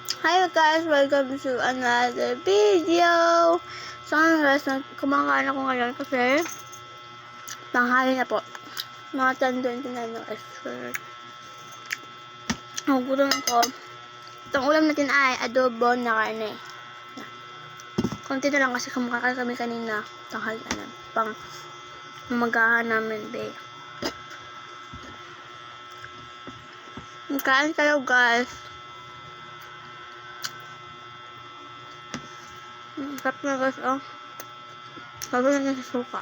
Hi guys! Welcome to another video! So guys, kumakain ako ngayon kasi tanghali na po. Mga 10:29 ng extra. Nagugutom ko. Itong ulam natin ay adobo na karne. Konti na lang kasi kumakain kami kanina. Tanghali na. Pang umagahan namin, babe. Kain kayo guys. Sarap na guys, oh. Sabi na sa suka.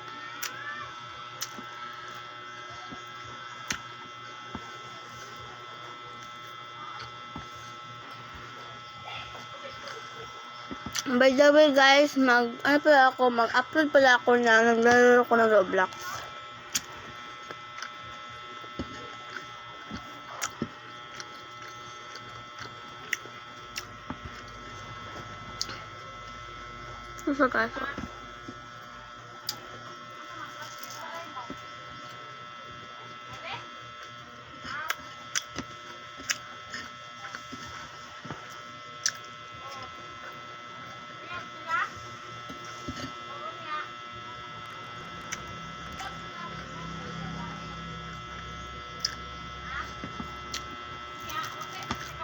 By the way guys, mag-upload pala ako na naglalaro ko ng Roblox. So guys,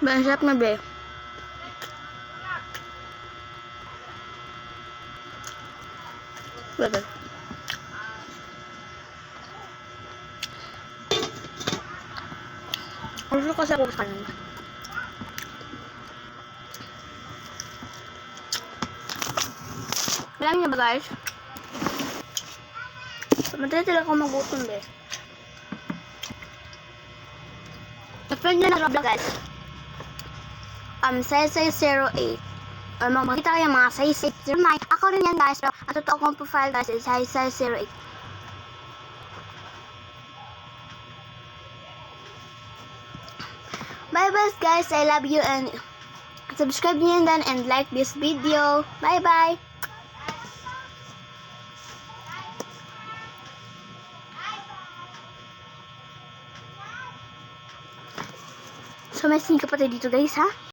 masarap na be. Bebe. Gusto kasi ako sa kanina. Alam niyo ba guys? Madali talaga ako magutom be. Friend nyo na Roblox guys. Saysay 08. Makikita kayo mga Saysay 09. Ako rin yan guys. Pero ang totoo kong profile guys is Saysay 08. Bye bye guys. I love you and subscribe nyo yan and like this video. Bye bye. So may sneaker pa tayo dito guys ha.